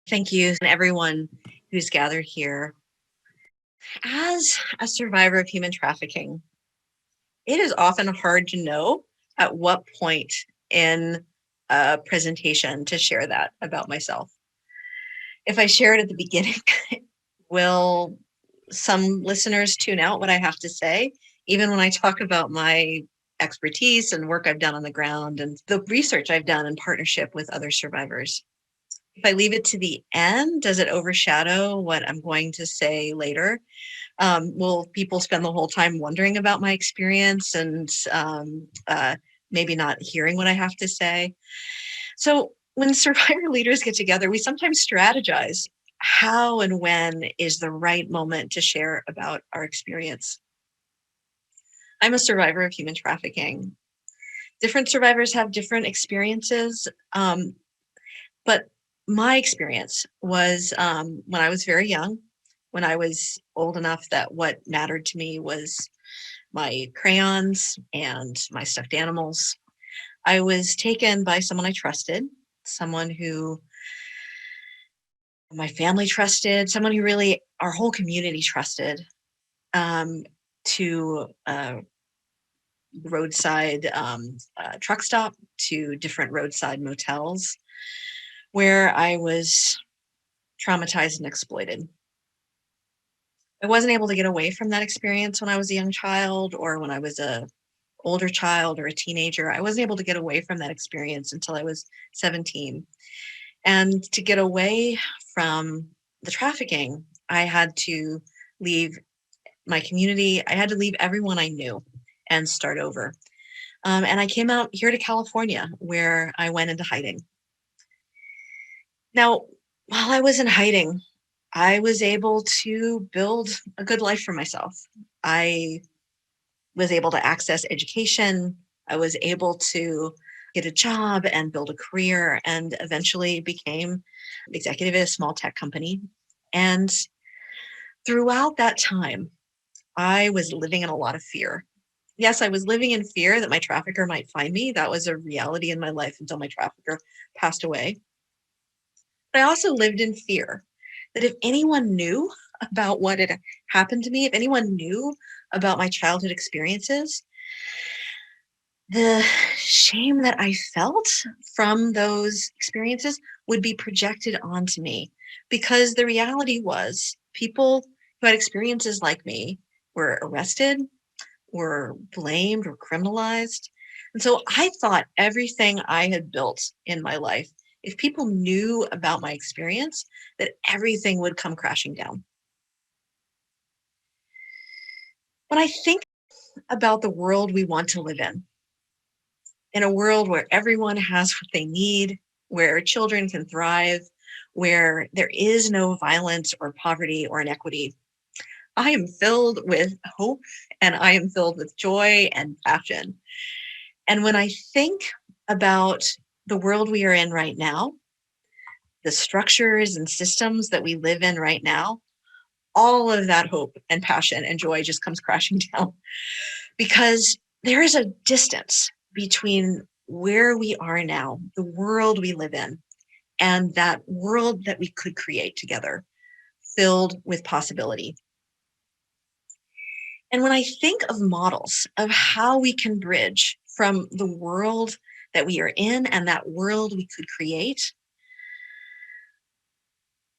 Thank you, and everyone who's gathered here. As a survivor of human trafficking, it is often hard to know at what point in a presentation to share that about myself. If I share it at the beginning, will some listeners tune out what I have to say, even when I talk about my expertise and work I've done on the ground and the research I've done in partnership with other survivors? If I leave it to the end, does it overshadow what I'm going to say later? Will people spend the whole time wondering about my experience and maybe not hearing what I have to say? So when survivor leaders get together, we sometimes strategize how and when is the right moment to share about our experience. I'm a survivor of human trafficking. Different survivors have different experiences, but my experience was when I was very young, when I was old enough that what mattered to me was my crayons and my stuffed animals. I was taken by someone I trusted, someone who my family trusted, someone who really our whole community trusted, um, to a roadside truck stop, to different roadside motels where I was traumatized and exploited. I wasn't able to get away from that experience when I was a young child or when I was a older child or a teenager. I wasn't able to get away from that experience until I was 17. And to get away from the trafficking, I had to leave my community. I had to leave everyone I knew and start over. And I came out here to California where I went into hiding. Now, while I was in hiding, I was able to build a good life for myself. I was able to access education. I was able to get a job and build a career and eventually became executive at a small tech company. And throughout that time, I was living in a lot of fear. Yes, I was living in fear that my trafficker might find me. That was a reality in my life until my trafficker passed away. But I also lived in fear that if anyone knew about what had happened to me, if anyone knew about my childhood experiences, the shame that I felt from those experiences would be projected onto me. Because the reality was, people who had experiences like me were arrested, were blamed, or criminalized. And so I thought everything I had built in my life, if people knew about my experience, that everything would come crashing down. When I think about the world we want to live in a world where everyone has what they need, where children can thrive, where there is no violence or poverty or inequity, I am filled with hope and I am filled with joy and passion. And when I think about the world we are in right now, the structures and systems that we live in right now, all of that hope and passion and joy just comes crashing down because there is a distance between where we are now, the world we live in, and that world that we could create together, filled with possibility. And when I think of models of how we can bridge from the world that we are in and that world we could create,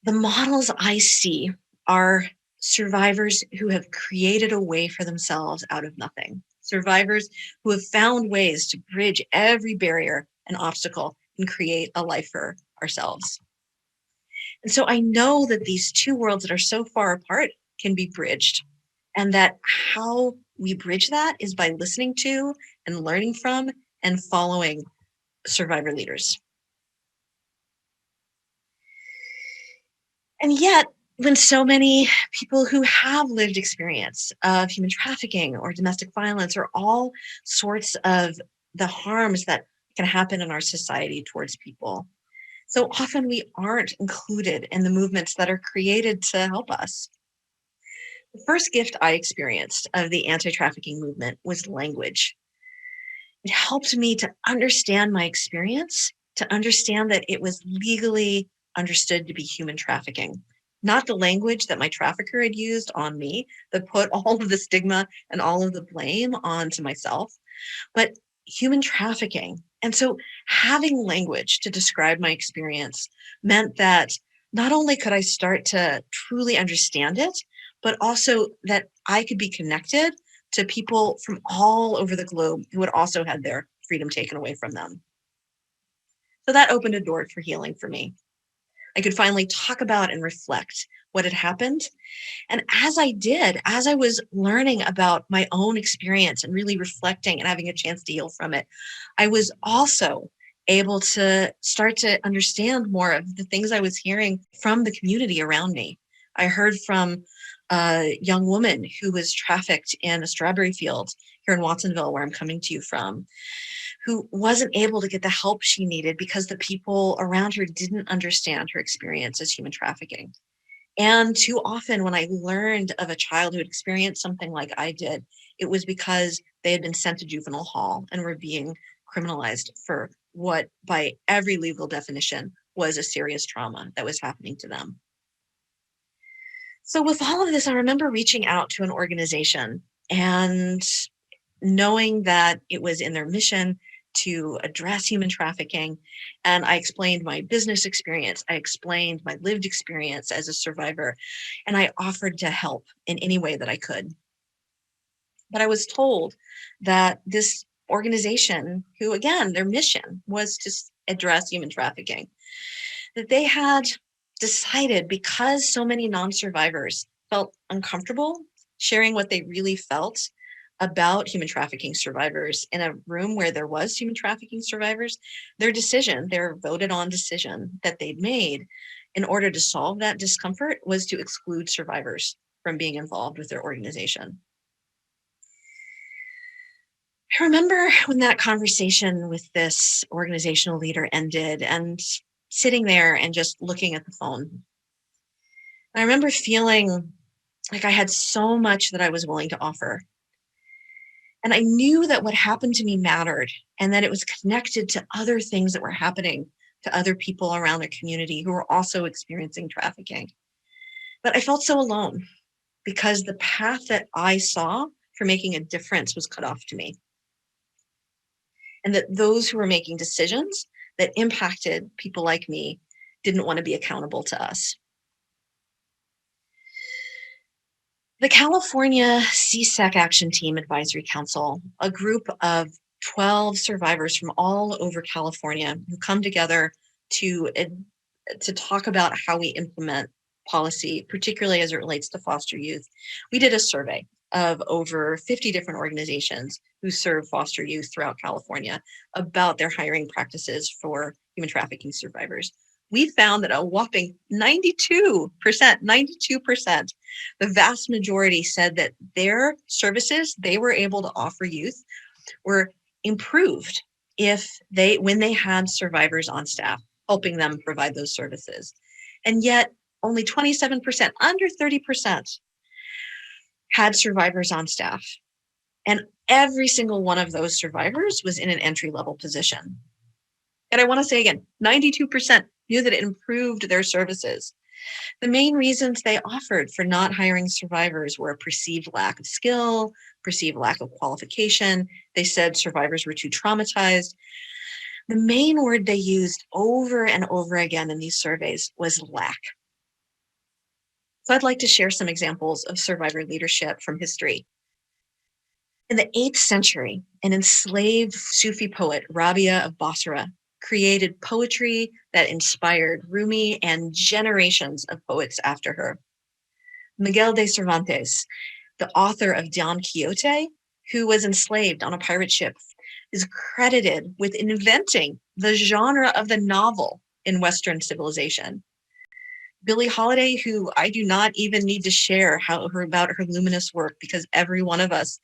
the models I see are survivors who have created a way for themselves out of nothing. Survivors who have found ways to bridge every barrier and obstacle and create a life for ourselves. And so I know that these two worlds that are so far apart can be bridged, and that how we bridge that is by listening to and learning from and following survivor leaders. And yet, when so many people who have lived experience of human trafficking or domestic violence or all sorts of the harms that can happen in our society towards people, so often we aren't included in the movements that are created to help us. The first gift I experienced of the anti-trafficking movement was language. It helped me to understand my experience, to understand that it was legally understood to be human trafficking. Not the language that my trafficker had used on me that put all of the stigma and all of the blame onto myself, but human trafficking. And so having language to describe my experience meant that not only could I start to truly understand it, but also that I could be connected to people from all over the globe who had also had their freedom taken away from them. So that opened a door for healing for me. I could finally talk about and reflect what had happened. And as I did, as I was learning about my own experience and really reflecting and having a chance to heal from it, I was also able to start to understand more of the things I was hearing from the community around me. I heard from a young woman who was trafficked in a strawberry field here in Watsonville, where I'm coming to you from, who wasn't able to get the help she needed because the people around her didn't understand her experience as human trafficking. And too often, when I learned of a child who had experienced something like I did, it was because they had been sent to juvenile hall and were being criminalized for what, by every legal definition, was a serious trauma that was happening to them. So, with all of this, I remember reaching out to an organization and knowing that it was in their mission to address human trafficking. And I explained my business experience. I explained my lived experience as a survivor, and I offered to help in any way that I could. But I was told that this organization, who again, their mission was to address human trafficking, that they had decided, because so many non-survivors felt uncomfortable sharing what they really felt about human trafficking survivors in a room where there was human trafficking survivors, their voted on decision that they'd made in order to solve that discomfort was to exclude survivors from being involved with their organization. I remember when that conversation with this organizational leader ended and sitting there and just looking at the phone. I remember feeling like I had so much that I was willing to offer. And I knew that what happened to me mattered and that it was connected to other things that were happening to other people around the community who were also experiencing trafficking. But I felt so alone because the path that I saw for making a difference was cut off to me. And that those who were making decisions that impacted people like me didn't want to be accountable to us. The California CSEC Action Team Advisory Council, a group of 12 survivors from all over California who come together to talk about how we implement policy, particularly as it relates to foster youth. We did a survey of over 50 different organizations who serve foster youth throughout California about their hiring practices for human trafficking survivors. We found that a whopping 92%, the vast majority said that their services they were able to offer youth were improved when they had survivors on staff, helping them provide those services. And yet only 27%, under 30%, had survivors on staff. And every single one of those survivors was in an entry-level position. And I want to say again, 92% knew that it improved their services. The main reasons they offered for not hiring survivors were a perceived lack of skill, perceived lack of qualification. They said survivors were too traumatized. The main word they used over and over again in these surveys was lack. So I'd like to share some examples of survivor leadership from history. In the 8th century, an enslaved Sufi poet, Rabia of Basra, created poetry that inspired Rumi and generations of poets after her. Miguel de Cervantes, the author of Don Quixote, who was enslaved on a pirate ship, is credited with inventing the genre of the novel in Western civilization. Billie Holiday, who I do not even need to share about her luminous work because every one of us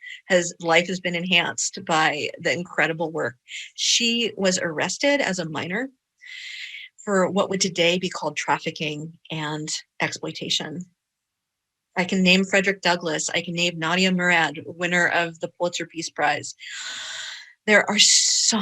life has been enhanced by the incredible work. She was arrested as a minor for what would today be called trafficking and exploitation. I can name Frederick Douglass. I can name Nadia Murad, winner of the Pulitzer Peace Prize. There are so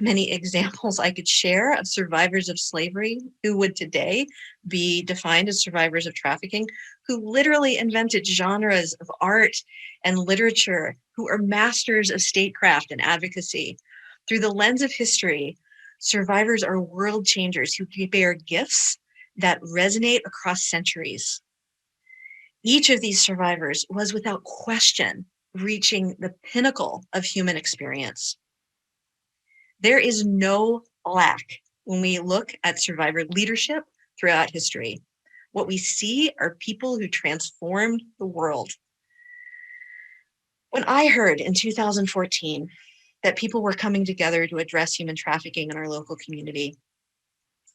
many examples I could share of survivors of slavery who would today be defined as survivors of trafficking, who literally invented genres of art and literature, who are masters of statecraft and advocacy. Through the lens of history, survivors are world changers who bear gifts that resonate across centuries. Each of these survivors was without question reaching the pinnacle of human experience. There is no lack when we look at survivor leadership throughout history. What we see are people who transformed the world. When I heard in 2014 that people were coming together to address human trafficking in our local community,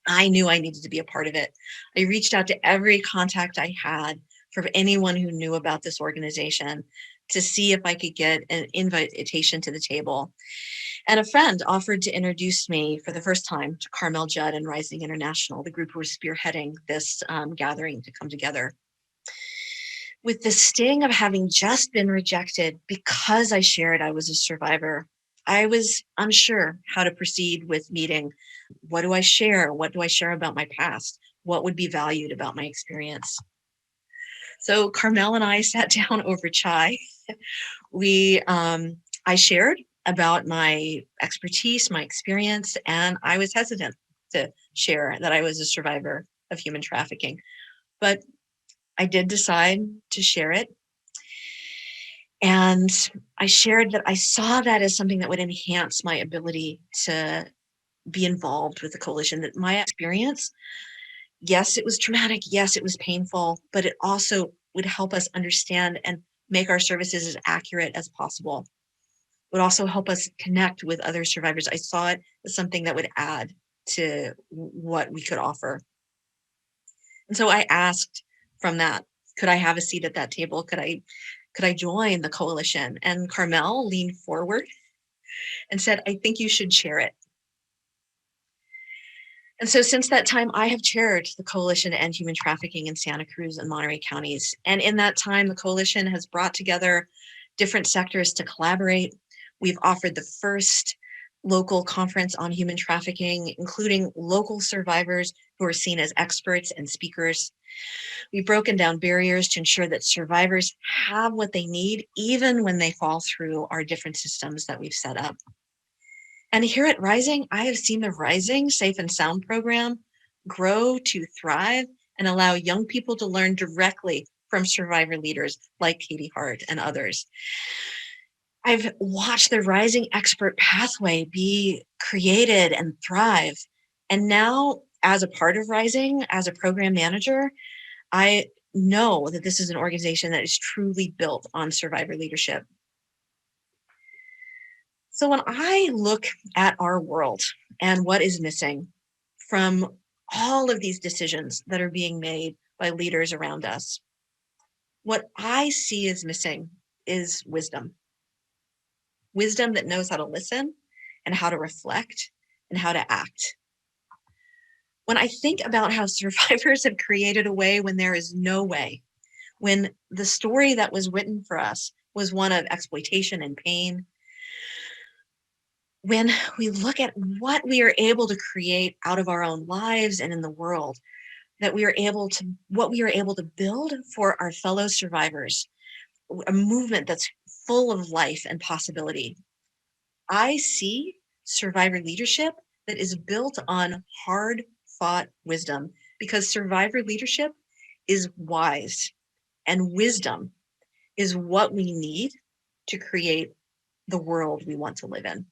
I knew I needed to be a part of it. I reached out to every contact I had from anyone who knew about this organization to see if I could get an invitation to the table. And a friend offered to introduce me for the first time to Carmel Judd and Rising International, the group who was spearheading this gathering to come together. With the sting of having just been rejected because I shared I was a survivor, I was unsure how to proceed with meeting. What do I share? What do I share about my past? What would be valued about my experience? So Carmel and I sat down over chai. I shared about my expertise, my experience, and I was hesitant to share that I was a survivor of human trafficking. But I did decide to share it. And I shared that I saw that as something that would enhance my ability to be involved with the coalition, that my experience, yes, it was traumatic, yes, it was painful, but it also would help us understand and make our services as accurate as possible. Would also help us connect with other survivors. I saw it as something that would add to what we could offer. And so I asked from that, could I have a seat at that table? Could I join the coalition? And Carmel leaned forward and said, I think you should share it. And so since that time, I have chaired the Coalition to End Human Trafficking in Santa Cruz and Monterey counties. And in that time, the coalition has brought together different sectors to collaborate. We've offered the first local conference on human trafficking, including local survivors who are seen as experts and speakers. We've broken down barriers to ensure that survivors have what they need, even when they fall through our different systems that we've set up. And here at Rising, I have seen the Rising Safe and Sound program grow to thrive and allow young people to learn directly from survivor leaders like Katie Hart and others. I've watched the Rising Expert Pathway be created and thrive. And now, as a part of Rising, as a program manager, I know that this is an organization that is truly built on survivor leadership. So when I look at our world and what is missing from all of these decisions that are being made by leaders around us, what I see is missing is wisdom. Wisdom that knows how to listen and how to reflect and how to act. When I think about how survivors have created a way when there is no way, when the story that was written for us was one of exploitation and pain, when we look at what we are able to create out of our own lives and in the world, what we are able to build for our fellow survivors, a movement that's full of life and possibility. I see survivor leadership that is built on hard fought wisdom, because survivor leadership is wise, and wisdom is what we need to create the world we want to live in.